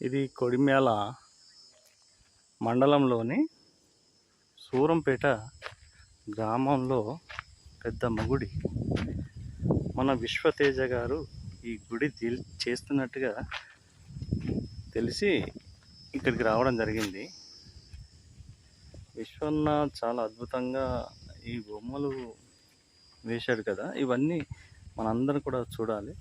ఇది కొడిమ్యాల మండలంలోని సూరంపేట గ్రామంలో పెద్దమ్మ గుడి. మన విశ్వతేజ గారు ఈ గుడి చేస్తున్నట్టుగా తెలిసి ఇక్కడికి రావడం జరిగింది. విశ్వన్న చాలా అద్భుతంగా ఈ బొమ్మలు వేశాడు కదా, ఇవన్నీ మనందరం కూడా చూడాలి.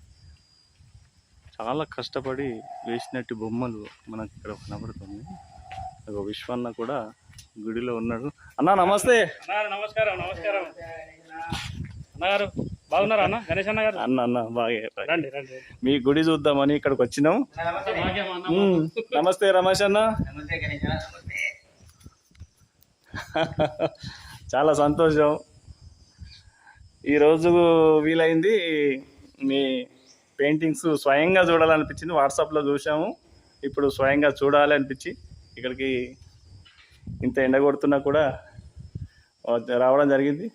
చాలా కష్టపడి వేసినట్టు బొమ్మలు మనకి ఇక్కడ కనబడుతుంది. విశ్వన్న కూడా గుడిలో ఉన్నాడు. అన్నా నమస్తే. నమస్కారం. నమస్కారం అన్నగారు, బాగున్నారా అన్న? గణేష్ అన్న గారు. అన్న బాగా రండి రండి. మీ గుడి చూద్దామని ఇక్కడికి వచ్చినాం. నమస్తే రమేష్ అన్న. చాలా సంతోషం, ఈరోజు వీలైంది. మీ పెయింటింగ్స్ స్వయంగా చూడాలనిపించింది. వాట్సాప్లో చూసాము, ఇప్పుడు స్వయంగా చూడాలి అనిపించి ఇక్కడికి ఇంత ఎండ కొడుతున్నా కూడా రావడం జరిగింది.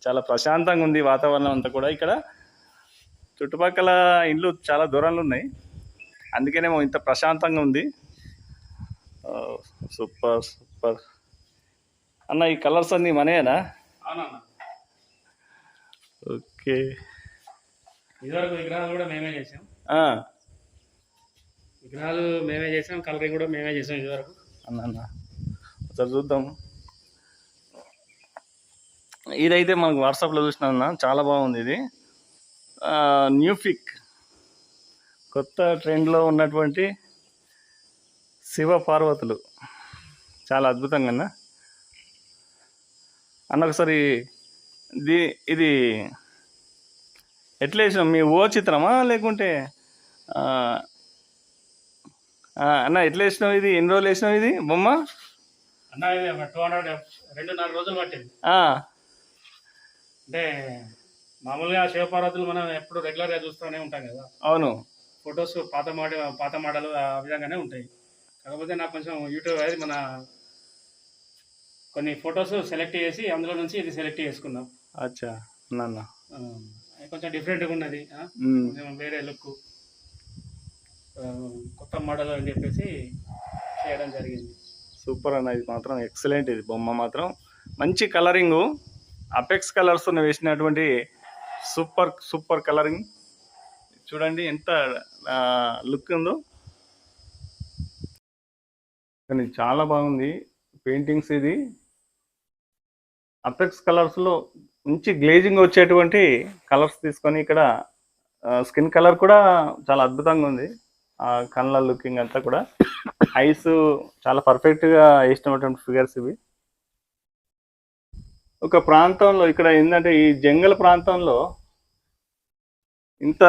చాలా ప్రశాంతంగా ఉంది వాతావరణం అంతా కూడా. ఇక్కడ చుట్టుపక్కల ఇండ్లు చాలా దూరంలో ఉన్నాయి, అందుకనేమో ఇంత ప్రశాంతంగా ఉంది. సూపర్ సూపర్ అన్న. ఈ కలర్స్ అన్నీ మనయేనా? ఓకే. ఇదివరకు విగ్రహాలు కూడా మేమే చేసాం. విగ్రహాలు మేమే చేసాం, కలరింగ్ కూడా మేమే చేసాం ఇదివరకు. అన్న ఒకసారి చూద్దాం. ఇదైతే మనకు వాట్సాప్లో చూసినా చాలా బాగుంది. ఇది న్యూఫిక్ కొత్త ట్రెండ్లో ఉన్నటువంటి శివ పార్వతులు, చాలా అద్భుతంగా అన్న. ఒకసారి ఇది ఎట్లా వేసినావు? మీ ఓ చిత్రమా లేకుంటే అన్న ఎట్లా వేసినావు? ఇది ఎన్ని రోజులు వేసినావు ఇది బొమ్మ? అన్న ఇది 204 రోజులు పట్టింది. అంటే మామూలుగా శివపార్వతులు మనం ఎప్పుడు రెగ్యులర్గా చూస్తూనే ఉంటాం కదా. అవును. ఫొటోస్ పాత మోడల్ ఆ విధంగానే ఉంటాయి. కాకపోతే నాకు కొంచెం యూట్యూబ్ అది మన కొన్ని ఫొటోస్ సెలెక్ట్ చేసి అందులో నుంచి ఇది సెలెక్ట్ చేసుకున్నాం. అచ్చా. కొంచెం డిఫరెంట్గా ఉన్నది, కొంచెం వేరే లుక్, కొత్త మోడల్ అని చెప్పేసి చేయడం జరిగింది. సూపర్ అన్న, ఇది మాత్రం ఎక్సలెంట్. ఇది బొమ్మ మాత్రం మంచి కలరింగు, అపెక్స్ కలర్స్ వేసినటువంటి సూపర్ సూపర్ కలరింగ్. చూడండి ఎంత లుక్ ఉందో, కానీ చాలా బాగుంది పెయింటింగ్స్. ఇది అపెక్స్ కలర్స్లో మంచి గ్లేజింగ్ వచ్చేటువంటి కలర్స్ తీసుకొని ఇక్కడ స్కిన్ కలర్ కూడా చాలా అద్భుతంగా ఉంది. కళ్ళ లుకింగ్ అంతా కూడా, ఐస్ చాలా పర్ఫెక్ట్గా వేసినటువంటి ఫిగర్స్ ఇవి. ఒక ప్రాంతంలో ఇక్కడ ఏంటంటే ఈ జంగల్ ప్రాంతంలో ఇంత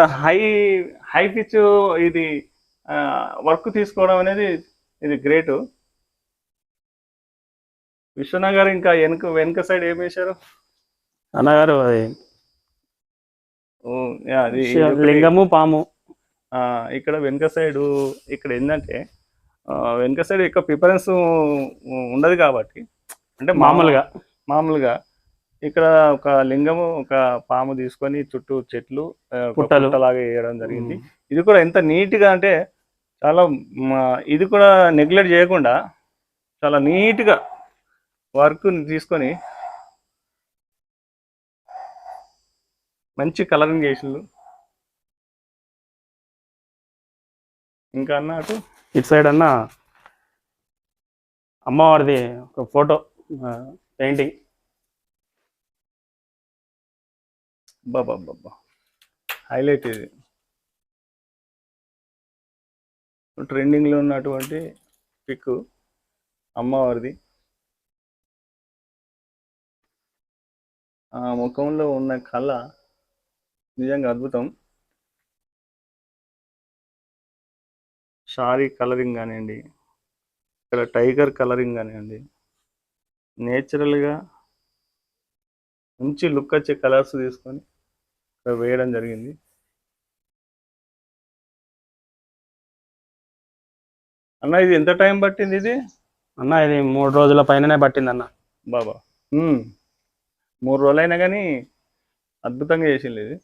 హై పిచ్ ఇది వర్క్ తీసుకోవడం అనేది ఇది గ్రేటు. విశ్వనగర్ ఇంకా వెనుక సైడ్ ఏం వేశారు అన్నగారు? అది లింగము పాము. ఇక్కడ వెనుక సైడు ఇక్కడ ఏంటంటే వెనుక సైడ్ ఎక్కువ ప్రిఫరెన్స్ ఉండదు కాబట్టి, అంటే మామూలుగా ఇక్కడ ఒక లింగము ఒక పాము తీసుకొని చుట్టూ చెట్లు పుట్టలాగా వేయడం జరిగింది. ఇది కూడా ఎంత నీట్గా అంటే చాలా, ఇది కూడా నెగ్లెక్ట్ చేయకుండా చాలా నీట్గా వర్క్ తీసుకొని మంచి కలరింగ్ చేసిండ్రు. ఇంకా అన్న అటు ఇటు సైడ్ అన్న అమ్మవారిది ఒక ఫోటో పెయింటింగ్. బాబా హైలైట్. ఇది ట్రెండింగ్లో ఉన్నటువంటి పిక్ అమ్మవారిది. ఆ ముఖంలో ఉన్న కళ నిజంగా అద్భుతం. షారీ కలరింగ్ కానివ్వండి, ఇక్కడ టైగర్ కలరింగ్ కానివ్వండి, నేచురల్గా మంచి లుక్ వచ్చే కలర్స్ తీసుకొని ఇక్కడ వేయడం జరిగింది. అన్న ఇది ఎంత టైం పట్టింది? ఇది అన్న ఇది 3 రోజుల పైననే పట్టింది అన్న. బాబా 3 రోజులైనా కానీ అద్భుతంగా చేసింది ఇది.